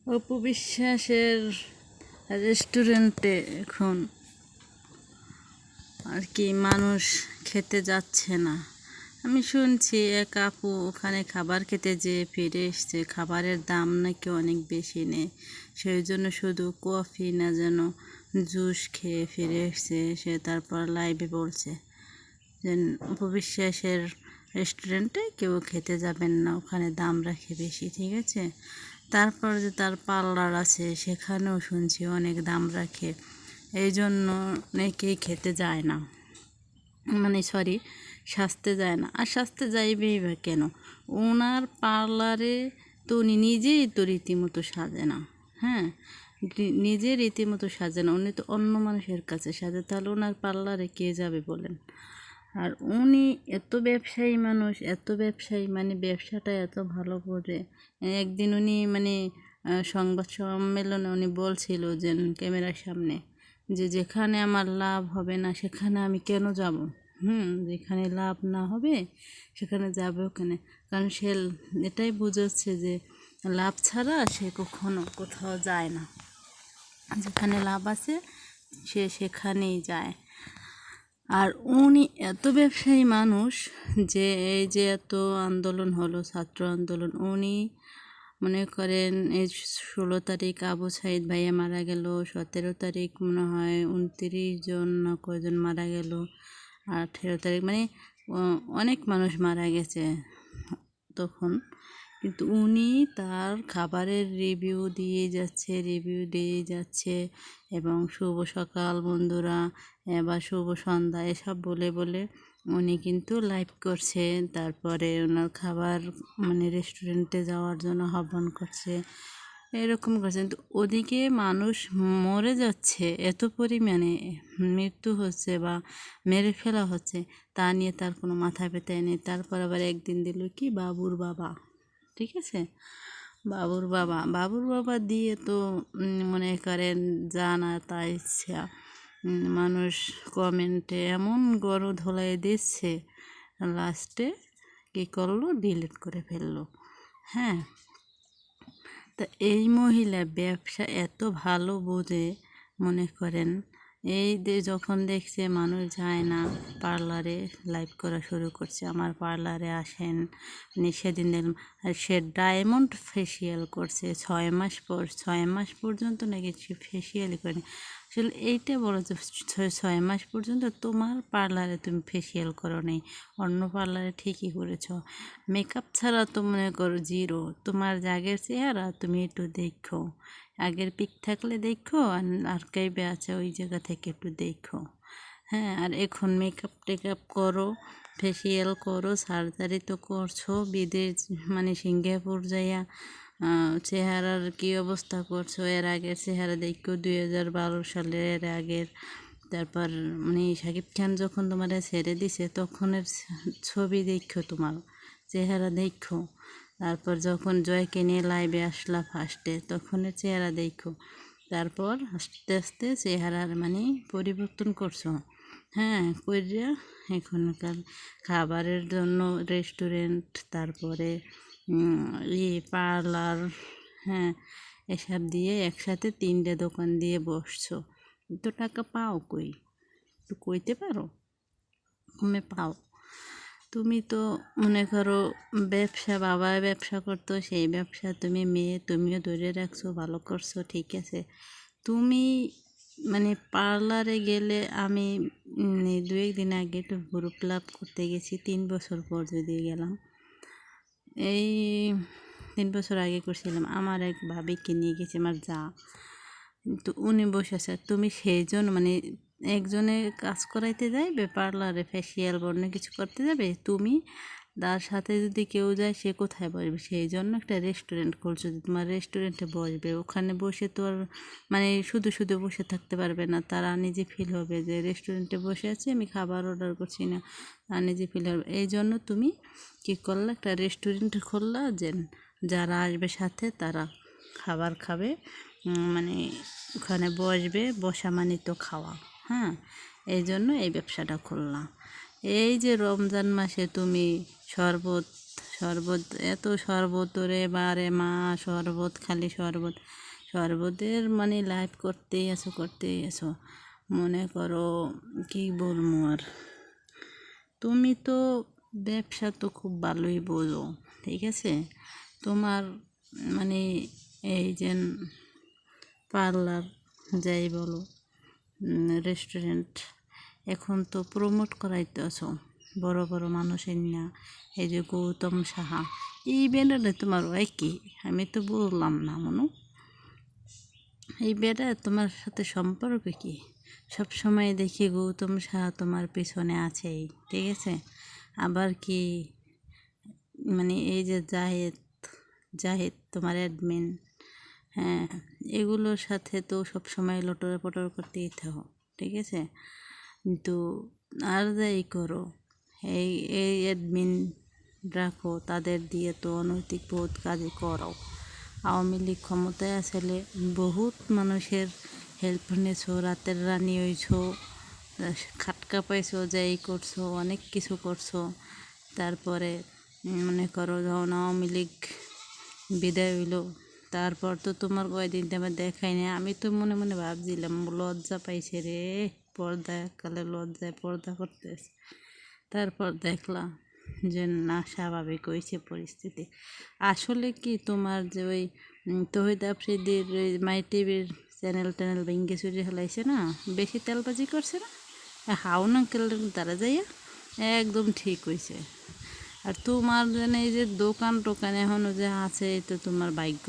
অপু বিশ্বাসের রেস্টুরেন্টে এখন আর কি মানুষ খেতে যাচ্ছে না। আমি শুনছি এক আপু ওখানে খাবার খেতে যেয়ে ফিরে এসছে, খাবারের দাম নাকি অনেক বেশি নেই, সেই জন্য শুধু কফি না যেন জুস খেয়ে ফিরে এসছে। সে তারপর লাইভে বলছে যে অপু বিশ্বাসের রেস্টুরেন্টে কেউ খেতে যাবেন না, ওখানে দাম রাখে বেশি, ঠিক আছে। তারপর যে তার পার্লার আছে সেখানেও শুনছি অনেক দাম রাখে, এই জন্য অনেকেই খেতে যায় না, মানে সরি, সাজতে যায় না। আর সাজতে যাইবেই বা কেন? ওনার পার্লারে তো উনি নিজেই তো রীতিমতো সাজে না। হ্যাঁ, নিজে রীতিমতো সাজে না, উনি তো অন্য মানুষের কাছে সাজে, তাহলে ওনার পার্লারে কে যাবে বলেন? আর উনি এত ব্যবসায়ী মানুষ, এত ব্যবসায়ী, মানে ব্যবসাটা এত ভালো করে। একদিন উনি মানে সংবাদ সম্মেলনে উনি বলছিল যে ক্যামেরার সামনে যে যেখানে আমার লাভ হবে না সেখানে আমি কেন যাব, যেখানে লাভ না হবে সেখানে যাবে ওখানে। কারণ সে এটাই বুঝাচ্ছে যে লাভ ছাড়া সে কখনো কোথাও যায় না, যেখানে লাভ আছে সে সেখানেই যায়। আর উনি এত ব্যবসায়ী মানুষ যে এই যে এত আন্দোলন হলো, ছাত্র আন্দোলন, উনি মনে করেন এই 16 তারিখ আবু সাইদ ভাইয়া মারা গেল, 17 তারিখ মনে হয় 29 জন না কয়জন মারা গেল, 18 তারিখ মানে অনেক মানুষ মারা গেছে তখন। কিন্তু উনি তার খাবারের রিভিউ দিয়ে যাচ্ছে এবং শুভ সকাল বন্ধুরা বা শুভ সন্ধ্যা এসব বলে বলে উনি কিন্তু লাইভ করছে। তারপরে ওনার খাবার মানে রেস্টুরেন্টে যাওয়ার জন্য আহ্বান করছে, এরকম করছে। কিন্তু ওদিকে মানুষ মরে যাচ্ছে, এত পরিমাণে মৃত্যু হচ্ছে বা মেরে ফেলা হচ্ছে, তা নিয়ে তার কোনো মাথা ব্যথা নেই। তারপর আবার একদিন দিল কি বাবুর বাবা, ঠিক আছে, বাবুর বাবা দিয়ে তো মনে করেন জানা তাই ইচ্ছা মানুষ কমেন্টে এমন গরু ধোলাই দিচ্ছে, লাস্টে কী করলো, ডিলিট করে ফেললো। হ্যাঁ, তা এই মহিলা ব্যবসা এত ভালো বোঝে, মনে করেন এই যখন দেখছে মানুষ যায় না পার্লারে, লাইভ করা শুরু করছে, আমার পার্লারে আসেন। মানে সেদিন দেখলাম আর সে ডায়মন্ড ফেসিয়াল করছে 6 মাস পর, 6 মাস পর্যন্ত নাকি সে ফেসিয়ালই করেনি। আসলে এইটা বলো যে 6 মাস পর্যন্ত তোমার পার্লারে তুমি ফেসিয়াল করো নি, অন্য পার্লারে ঠিকই করেছ। মেকআপ ছাড়া তো মনে করো জিরো, তোমার আগের চেহারা তুমি একটু দেখো, আগের পিক থাকলে দেখো, আর আর্কাইভে আছে ওই জায়গা থেকে একটু দেখো। হ্যাঁ, আর এখন মেকআপ টেকআপ করো, ফেসিয়াল করো, সার্জারি তো করছো, বিদেশ মানে সিঙ্গাপুর যাইয়া চেহারার কী অবস্থা করছো, এর আগের চেহারা দেখো 2012 সালের এর আগের। তারপর মানে শাকিব খান যখন তোমার ছেড়ে দিছে তখনের ছবি দেখো, তোমার চেহারা দেখো। তারপর যখন জয়কে নিয়ে লাইভে আসলা ফার্স্টে তখনের চেহারা দেখো। তারপর আস্তে আস্তে চেহারার মানে পরিবর্তন করছো। হ্যাঁ, কইরা এখনকার খাবারের জন্য রেস্টুরেন্ট, তারপরে পার্লার, হ্যাঁ, এসব দিয়ে একসাথে 3টে দোকান দিয়ে বসছো। তো টাকা পাও কই? তো কইতে পারো তুমি পাও? তুমি তো মনে করো ব্যবসা, বাবা ব্যবসা করতো, সেই ব্যবসা তুমি মেয়ে তুমিও ধরে রাখছো, ভালো করছো, ঠিক আছে। তুমি মানে পার্লারে গেলে আমি 2-1 দিন আগে একটু গ্রুপ লাভ করতে গেছি, 3 বছর পর যদি গেলাম, এই 3 বছর আগে করছিলাম, আমার এক ভাবিকে নিয়ে গেছি, আমার যা। তো উনি বসে আছে, তুমি সেই জন্য মানে একজনে কাজ করাইতে যাইবে পার্লারে, ফেসিয়াল বর্ণ কিছু করতে যাবে, তুমি তার সাথে যদি কেউ যায় সে কোথায় বসবে? সেই জন্য একটা রেস্টুরেন্ট খুলছো, তোমার রেস্টুরেন্টে বসবে, ওখানে বসে তো আর মানে শুধু শুধু বসে থাকতে পারবে না, তারা নিজে ফিল হবে যে রেস্টুরেন্টে বসে আছি, আমি খাবার অর্ডার করছি না, তার নিজে ফিল হবে। এই জন্য তুমি কী করলে, একটা রেস্টুরেন্ট খুললা, যে যারা আসবে সাথে তারা খাবার খাবে, মানে ওখানে বসবে, বসা মানে তো খাওয়া। হ্যাঁ, এই জন্য এই ব্যবসাটা খুললাম। এই যে রমজান মাসে তুমি শরবত শরবত এত শরবত রে বারে মা, শরবত খালি শরবত, শরবতের মানে লাইভ করতেই আছো মনে করো। কি বলবো আর, তুমি তো ব্যবসা তো খুব ভালোই বোঝো, ঠিক আছে। তোমার মানে এই যে পার্লার যাই বলো, রেস্টুরেন্ট, এখন তো প্রমোট করাইতে আছো বড় বড় মানুষের না। এই যে গৌতম সাহা, এই ব্যাটারে তোমার ওই কি, আমি তো বললাম না মনু, এই বেটা তোমার সাথে সম্পর্ক কি? সব সময় দেখি গৌতম সাহা তোমার পিছনে আছেই, ঠিক আছে। আবার কি মানে এই যে জাহেদ জাহেদ তোমার অ্যাডমিন, হ্যাঁ, এগুলোর সাথে তো সব সময় লটর পটর করতেই থাকো, ঠিক আছে। কিন্তু আর যাই করো, এই এই অ্যাডমিন রাখো, তাদের দিয়ে তো অনৈতিক বহুত কাজই করাও। আওয়ামী লীগ ক্ষমতায় আসলে বহুত মানুষের হেল্প নিয়েছো, রাতের রানী হইছো, খাটকা পাইছো, যাই করছো, অনেক কিছু করছো। তারপরে মনে করো যখন আওয়ামী লীগ বিদায় হইলো, তারপর তো তোমার কয়দিন তো আমার দেখাই না। আমি তো মনে মনে ভাবছিলাম লজ্জা পাইছে রে, পর্দাকালে লজ্জায় পর্দা করতেছে। তারপর দেখলাম যে না, স্বাভাবিক হয়েছে পরিস্থিতি। আসলে কি তোমার যে ওই তহিদ আফ্রিদির ওই মাই টিভির চ্যানেল ভেঙে চুরি হেলাইছে না, বেশি তেলবাজি করছে না, হাউন আঙ্কেলের দ্বারা যাইয়া একদম ঠিক হয়েছে। আর তোমার যেন এই যে দোকান টোকান এখনও যে আছে, এই তো তোমার ভাগ্য।